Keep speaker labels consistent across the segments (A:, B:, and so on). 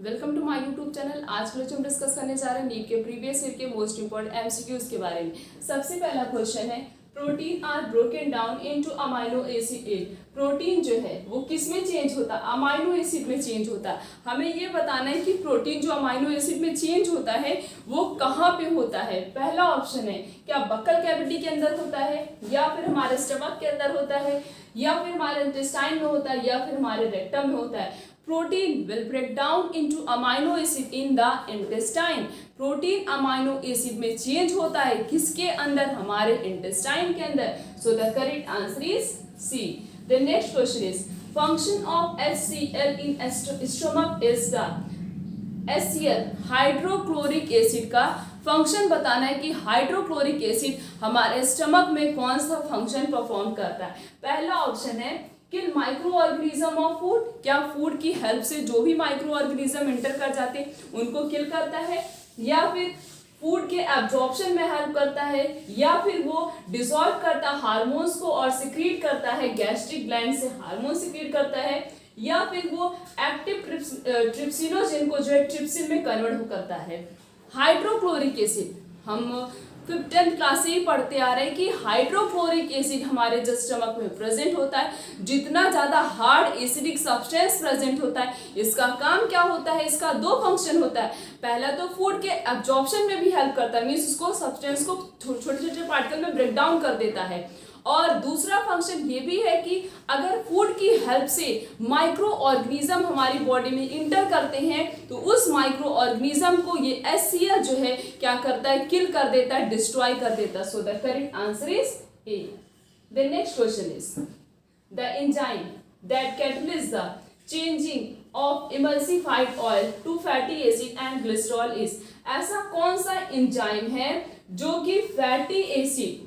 A: Welcome to my YouTube channel. आज के लिए हम डिस्कस करने जा रहे हैं नीट के प्रीवियस ईयर के मोस्ट इंपोर्टेंट एमसीक्यूज के बारे में। सबसे पहला क्वेश्चन है, protein are broken down into amino acid. Protein जो है वो किस में चेंज होता है? अमाइनो एसिड में चेंज होता है। हमें ये बताना है कि प्रोटीन जो अमाइनो एसिड में चेंज होता है वो कहाँ पे होता है। पहला ऑप्शन है, क्या बक्कल कैविटी के अंदर होता है, या फिर हमारे स्टमक के अंदर होता है, या फिर हमारे इंटेस्टाइन में होता है, या फिर हमारे रेक्टम में होता है। Protein will break down into amino acid in the intestine. Protein amino acid में चेंज होता है किसके अंदर? हमारे इंटेस्टाइन के अंदर। So the correct answer is C. The next question is, function of HCl in stomach is the. HCl hydrochloric acid का function बताना है कि हाइड्रोक्लोरिक एसिड हमारे स्टमक में कौन सा फंक्शन परफॉर्म करता है। पहला ऑप्शन है, किल माइक्रो ऑर्गेनिज्म ऑफ फूड। क्या फूड की हेल्प से जो भी माइक्रो ऑर्गेनिज्म एंटर कर जाते हैं उनको किल करता है, या फिर फूड के एब्जॉर्प्शन में हेल्प करता है, या फिर वो डिसॉल्व करता है हार्मोन्स को और सिक्रीट करता है, गैस्ट्रिक ग्लैंड से हार्मोन सिक्रीट करता है, या फिर वो एक्टिव ट्रिप्सिनोजेन को जो है ट्रिप्सिन में कन्वर्ट करता है। हाइड्रोक्लोरिक एसिड हम 5th क्लास से ही पढ़ते आ रहे हैं कि हाइड्रोक्लोरिक एसिड हमारे जो स्टमक में प्रेजेंट होता है, जितना ज़्यादा हार्ड एसिडिक सब्सटेंस प्रेजेंट होता है, इसका काम क्या होता है? इसका दो फंक्शन होता है। पहला तो फूड के एब्जॉर्प्शन में भी हेल्प करता है, मीन्स उसको सब्सटेंस को छोटे छोटे पार्टिकल में ब्रेक डाउन कर देता है। और दूसरा फंक्शन ये भी है कि अगर फूड की हेल्प से माइक्रो ऑर्गेनिज्म हमारी बॉडी में इंटर करते हैं तो उस माइक्रो ऑर्गेनिज्म को ये HCl जो है क्या करता है? किल कर देता है, डिस्ट्रॉय कर देता है। So the correct answer is A. The next question is, the enzyme that catalyst the changing of emulsified oil to fatty acid and glycerol is. ऐसा कौन सा एंजाइम है जो कि फैटी एसिड,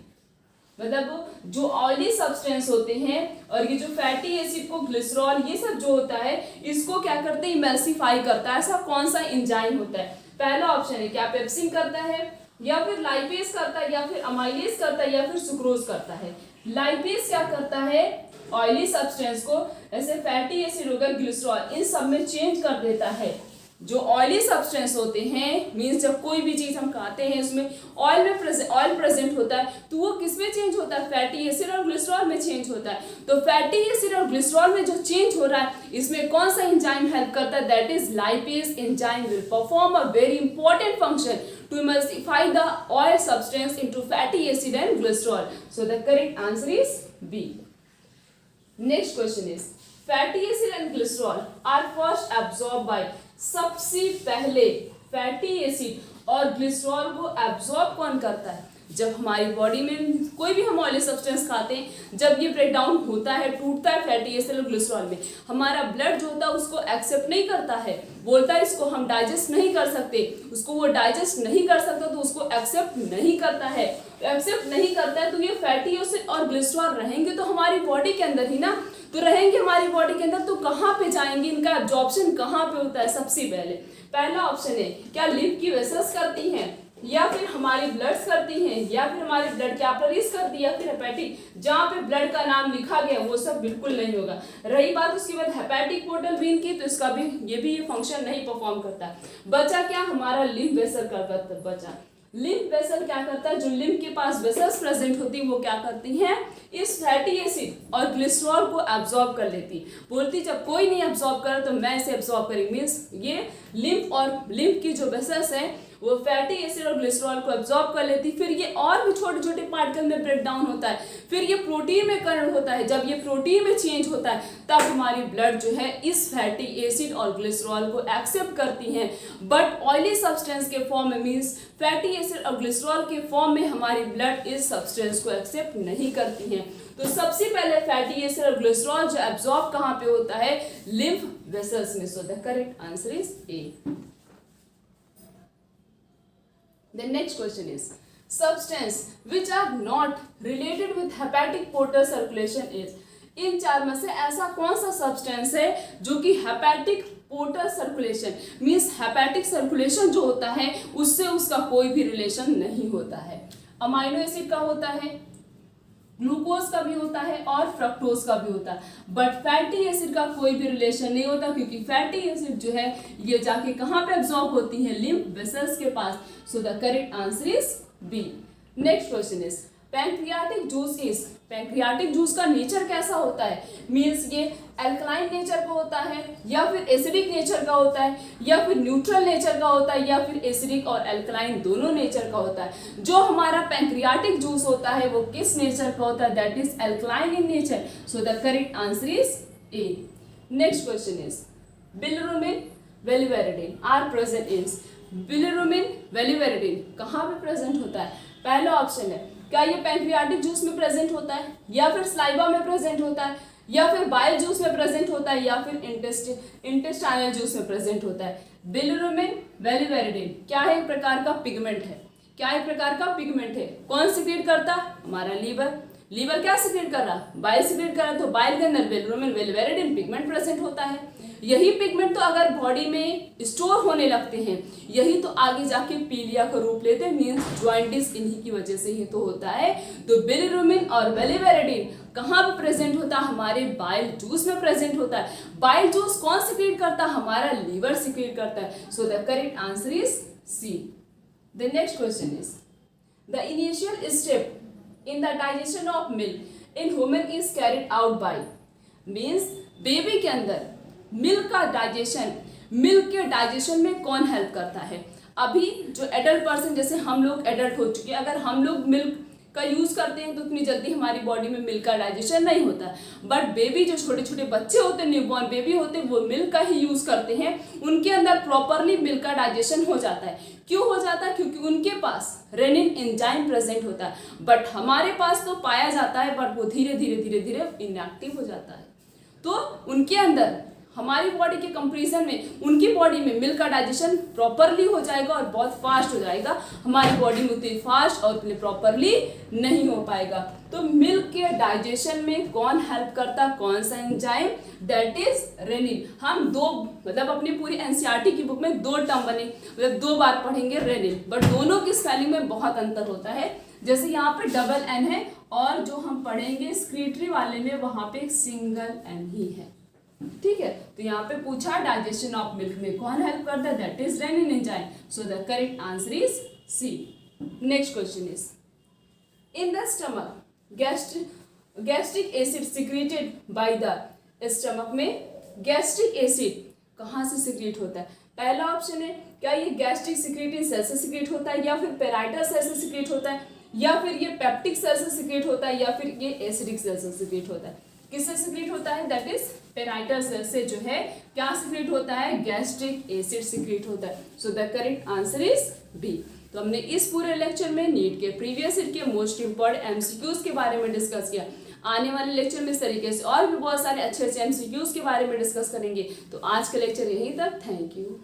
A: मतलब जो ऑयली सब्सटेंस होते हैं और ये जो फैटी एसिड को ग्लिसरॉल ये सब जो होता है इसको क्या करते हैं? इमल्सिफाई करता है। ऐसा कौन सा एंजाइम होता है? पहला ऑप्शन है, क्या पेप्सिन करता है, या फिर लाइपेज करता है, या फिर अमाइलेज करता है, या फिर सुक्रोज करता है। लाइपेज क्या करता है? ऑयली सब्सटेंस को, ऐसे फैटी एसिड होगा, ग्लिसरॉल, इन सब में चेंज कर देता है। जो ऑयली सब्सटेंस होते हैं, मीन्स जब कोई भी चीज हम खाते हैं उसमें ऑयल प्रेजेंट होता है, तो वो किस में चेंज होता है? फैटी एसिड और ग्लिसरॉल में चेंज होता है। तो फैटी एसिड और ग्लिसरॉल में जो चेंज हो रहा है इसमें कौन सा एंजाइम हेल्प करता है? That is lipase enzyme will perform a very important function to emulsify the oil substance into fatty acid and glycerol. So the correct answer is B. Next question is, fatty acid and glycerol are first absorbed by। सबसे पहले fatty acid और glycerol को absorb कौन करता है? जब हमारी body में कोई भी हम ऑयली सब्सटेंस खाते हैं, जब ये ब्रेक डाउन होता है, टूटता है फैटी एसिड और ग्लिसरॉल में, हमारा ब्लड जो होता है उसको एक्सेप्ट नहीं करता है, बोलता है इसको हम डाइजेस्ट नहीं कर सकते, उसको वो डाइजेस्ट नहीं कर सकता तो उसको एक्सेप्ट नहीं करता है। एक्सेप्ट नहीं करता है तो ये फैटी एसिड और ग्लिसरॉल रहेंगे तो हमारी बॉडी के अंदर ही ना, तो रहेंगे हमारी बॉडी के अंदर, तो कहाँ पे जाएंगे? इनका एब्जॉर्प्शन कहाँ पे होता है? सबसे पहले पहला ऑप्शन है, क्या लिव की वेसल्स करती हैं, या फिर हमारी ब्लड्स करती हैं, या फिर हमारी ब्लड कैपिलरीज करती है, या फिर हेपेटिक, जहाँ पे ब्लड का नाम लिखा गया वो सब बिल्कुल नहीं होगा। रही बात उसके बाद हेपेटिक पोर्टल वेन की, तो इसका भी ये फंक्शन नहीं परफॉर्म करता। बचा क्या? हमारा लिम्फ वेसल का बचा। लिम्फ वेसल क्या करता है? जो लिम्फ के पास वेसल्स प्रेजेंट होती है वो क्या करती हैं? इस फैटी एसिड और ग्लिसरॉल को एब्जॉर्ब कर लेती, बोलती जब कोई नहीं एब्जॉर्ब कर तो मैं इसे एब्जॉर्ब करूंगी। मीन्स ये लिम्फ की जो वेसल्स हैं वो फैटी एसिड और ग्लिसरॉल को एब्जॉर्ब कर लेती, फिर ये और भी छोटे छोटे पार्टिकल में ब्रेक डाउन होता है, फिर ये प्रोटीन में कन्वर्ट होता है। जब ये प्रोटीन में चेंज होता है तब हमारी ब्लड जो है इस फैटी एसिड और ग्लिसरॉल को एक्सेप्ट करती हैं। बट ऑयली सब्सटेंस के फॉर्म में, मीन्स फैटी एसिड और ग्लिसरॉल के फॉर्म में हमारी ब्लड इस सब्सटेंस को एक्सेप्ट नहीं करती हैं। तो सबसे पहले फैटी एसिड और ग्लिसरॉल जो एब्जॉर्ब कहाँ पे होता है? लिम्फ वेसल्स में। सो the correct answer is A. The next question is, substance which are not related with hepatic portal circulation is। इन चार में से ऐसा कौन सा सब्सटेंस है जो कि hepatic portal circulation, means hepatic circulation जो होता है उससे उसका कोई भी रिलेशन नहीं होता है? अमाइनो एसिड का होता है, ग्लूकोज का भी होता है और फ्रक्टोज का भी होता है, बट फैटी एसिड का कोई भी रिलेशन नहीं होता, क्योंकि फैटी एसिड जो है ये जाके कहाँ पे एब्जॉर्ब होती है, लिम्फ वेसल्स के पास। So the correct answer is B. Next question is pancreatic juice is, pancreatic juice का नेचर कैसा होता है, मीन्स ये अल्कलाइन नेचर का होता है या फिर एसिडिक नेचर का होता है या फिर न्यूट्रल नेचर का होता है या फिर एसिडिक और अल्कलाइन दोनों नेचर का होता है। जो हमारा पैंक्रियाटिक जूस होता है वो किस नेचर का होता है, that is alkaline in nature. So the correct answer is A. Next question is bilirubin biliverdin are present in, bilirubin biliverdin कहाँ पे प्रेजेंट होता है, पहला ऑप्शन है क्या ये पैंक्रियाटिक जूस में प्रेजेंट होता है या फिर स्लाइवा में प्रेजेंट होता है या फिर बाइल जूस में प्रेजेंट होता है या फिर इंटेस्टाइनल जूस में प्रेजेंट होता है। बिलिरुबिन वेलिवेरिडिन क्या है, एक प्रकार का पिगमेंट है, क्या एक प्रकार का पिगमेंट है। कौन सिक्रीट करता, हमारा लीवर, लीवर क्या सिक्रीट कर रहा, बाइल सिक्रीट कर रहा, तो बाइल के अंदर बिलिरुबिन वेलिवेरिडिन पिगमेंट प्रेजेंट होता है। यही पिगमेंट तो अगर बॉडी में स्टोर होने लगते हैं, यही तो आगे जाके पीलिया का रूप लेते हैं, मीन्स जॉइंटिस इन्हीं की वजह से ही तो होता है। तो बिलिरुबिन और वेलिवेरिडिन कहाँ पे प्रेजेंट होता है, हमारे बाइल जूस में प्रेजेंट होता है। बाइल जूस कौन सिक्रीट करता है, हमारा लीवर सिक्रीट करता है। So the correct answer is C. The next question is the initial step in the digestion of milk in human is carried out by, means baby के अंदर milk का digestion, milk के digestion में कौन help करता है। अभी जो एडल्ट पर्सन, जैसे हम लोग एडल्ट हो चुके हैं, अगर हम लोग मिल्क का यूज करते हैं तो उतनी जल्दी हमारी बॉडी में मिल्क का डाइजेशन नहीं होता, बट बेबी जो छोटे छोटे बच्चे होते हैं, न्यूबॉर्न बेबी होते हैं, वो मिल्क का ही यूज करते हैं, उनके अंदर प्रॉपरली मिल्क का डाइजेशन हो जाता है। क्यों हो जाता है, क्योंकि उनके पास रेनिन एंजाइम प्रेजेंट होता है, बट हमारे पास तो पाया जाता है बट वो धीरे धीरे धीरे धीरे इनएक्टिव हो जाता है। तो उनके अंदर हमारी बॉडी के कंपैरिजन में उनकी बॉडी में मिल्क का डाइजेशन प्रॉपरली हो जाएगा और बहुत फास्ट हो जाएगा, हमारी बॉडी में उतनी फास्ट और उतनी प्रॉपरली नहीं हो पाएगा। तो मिल्क के डाइजेशन में कौन हेल्प करता, कौन सा एंजाइम, दैट इज रेनिन। हम दो मतलब अपनी पूरी एनसीईआरटी की बुक में 2 टर्म बने, मतलब 2 बार पढ़ेंगे रेनिन, बट दोनों की स्पेलिंग में बहुत अंतर होता है। जैसे यहाँ पे डबल एन है और जो हम पढ़ेंगे स्क्रीटरी वाले में वहां पे सिंगल एन ही है, ठीक है। तो यहाँ पे पूछा डाइजेशन ऑफ मिल्क में कौन हेल्प करता है, that is rennin enzyme. So the correct answer is C. Next question is in the stomach gastric acid secreted by the, stomach में गैस्ट्रिक एसिड कहाँ से सिक्रेट होता है। पहला ऑप्शन है क्या ये गैस्ट्रिक सिक्रेटिंग सेल से सिक्रेट होता है या फिर पेराइटल सेल से सिक्रेट होता है या फिर ये पेप्टिक सेल से सिक्रेट होता है या फिर ये एसिडिक सेल से सिक्रेट होता है। किससे सिक्रेट होता है, दैट इज पेराइटल सेल से जो है क्या सिक्रेट होता है, गैस्ट्रिक एसिड सिक्रेट होता है। So the correct answer is B. तो हमने इस पूरे लेक्चर में नीट के प्रीवियस ईयर के मोस्ट इंपॉर्टेंट एमसीक्यूज के बारे में डिस्कस किया। आने वाले लेक्चर में इस तरीके से और भी बहुत सारे अच्छे अच्छे एमसीक्यूज के बारे में डिस्कस करेंगे। तो आज का लेक्चर यहीं तक, थैंक यू।